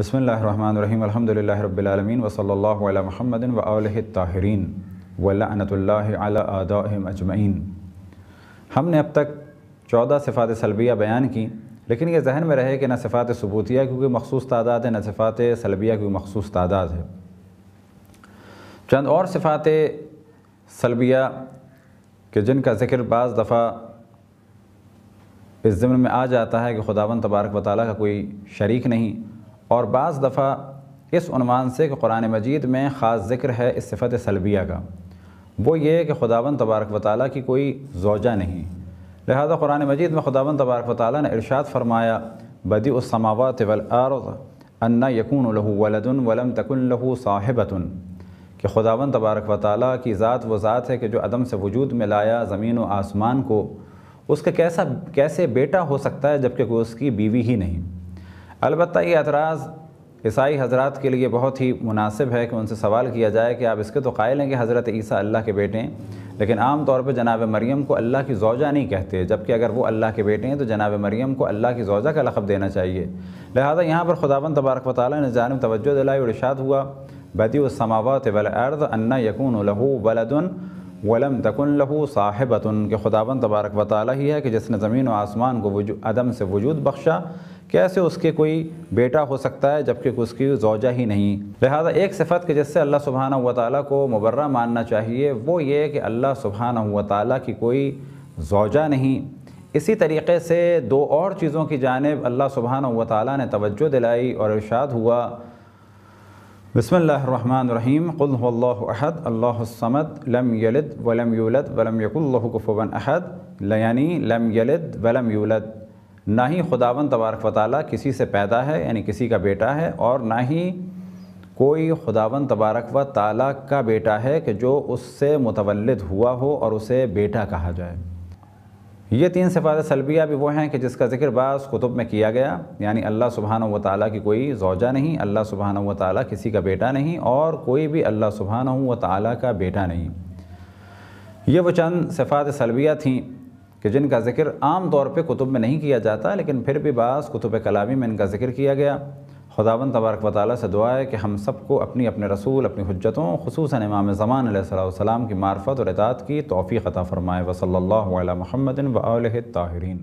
बिस्मिल्लाहिर्रहमानिर्रहीम अल्हम्दुलिल्लाहि रब्बिल आलमीन वसल्लल्लाहु अला मुहम्मदिन व आलिहि त्ताहिरीन व लअनतुल्लाहि अला आदाइहिम अजमईन। हमने अब तक 14 सिफ़ात सल्बिया बयान की, लेकिन ये जहन में रहे कि न सिफ़ात सुबूतिया की कोई मखसूस तादाद है, न सिफ़ात सल्बिया की कोई मखसूस तादाद है। चंद और सिफ़ात सल्बिया कि जिनका ज़िक्र बाज़ दफ़ा इस ज़िम्न में आ जाता है कि खुदावंद तबारक व तआला का कोई शरीक नहीं, और बाज़ दफ़ा इस उन्वान से कि कुरान मजीद में ख़ास ज़िक्र है इस सिफ़त सल्बिया का, वो ये कि खुदावंद तबारक व तआला की कोई ज़ौजा नहीं। लिहाजा कुरान मजीद में खुदावंद तबारक व तआला ने इरशाद फरमाया, बदीउस समावाति वल अर्ज़ अन्ना यकूनु लहू वलदुन वलम तकुन लहू साहिबतुन, कि खुदावंद तबारक व तआला की ज़ात वो ज़ात है कि जो अदम से वजूद में लाया ज़मीन व आसमान को, उसका कैसे बेटा हो सकता है जबकि कोई उसकी बीवी ही नहीं। अलबत्ता ये एतराज़ ईसाई हज़रात के लिए बहुत ही मुनासिब है कि उनसे सवाल किया जाए कि आप इसके तो कायल हैं कि हज़रत ईसा अल्लाह के बेटे हैं, लेकिन आम तौर पर जनाब मरियम को अल्लाह की ज़ौजा नहीं कहते, जबकि अगर वो अल्लाह के बेटे हैं तो जनाब मरियम को अल्लाह की ज़ौजा का लक़ब देना चाहिए। लिहाजा यहाँ पर खुदावंद तबारक व तआला ने जानिब तवज्जो दिलाई और इरशाद हुआ, बदीउस समावाति वल अर्ज़ अन्ना यकूनु लहू वलदुन वलम तकुन लहू साहिबतुन, कि खुदावंद तबारक व तआला ही है कि जिसने ज़मीन व आसमान को अदम से वजूद बख्शा, कैसे उसके कोई बेटा हो सकता है जबकि उसकी ज़ौजा ही नहीं। लिहाजा एक सिफ़त के जिससे अल्लाह सुब्हानहू व तआला को मुबर्रा मानना चाहिए वो ये कि अल्लाह सुब्हानहू व तआला की कोई ज़ौजा नहीं। इसी तरीक़े से दो और चीज़ों की जानिब अल्लाह सुब्हानहू व तआला ने तवज्जो दिलाई और इरशाद हुआ, बिस्मिल्लाहिर्रहमानिर्रहीम क़ुल हुवल्लाहु अहद अल्लाहुस समद लम यलिद वलम यूलद वलम यकुल लहू कुफुवन अहद, यानी लम यलिद वलम यूलद, ना ही खुदावंद तबारक व तआला किसी से पैदा है यानी किसी का बेटा है, और ना ही कोई खुदावंद तबारक व तआला का बेटा है कि जो उससे मुतवल्लिद हुआ हो और उसे बेटा कहा जाए। ये तीन सिफ़ात सल्बिया भी वो हैं कि जिसका ज़िक्र बाज़ कुतुब में किया गया, यानी अल्लाह सुब्हानहू व तआला की कोई ज़ौजा नहीं, अल्लाह सुब्हानहू व तआला किसी का बेटा नहीं, और कोई भी अल्लाह सुब्हानहू व तआला का बेटा नहीं। ये वो चंद सिफ़ात सल्बिया थीं कि जिनका ज़िक्र आम तौर पे कुतुब में नहीं किया जाता, लेकिन फिर भी बाज़ कुतुब कलामी में इनका ज़िक्र किया गया। खुदावंद तबारक व तआला से दुआ है कि हम सबको अपनी अपने रसूल, अपनी हुज्जतों, खुसूसन इमाम ज़मान अलैहिस्सलाम की मार्फत और इताअत की तौफ़ीक़ अता फ़रमाए। व सल्लल्लाहु अला मुहम्मदिन व आलिहि त्ताहिरीन।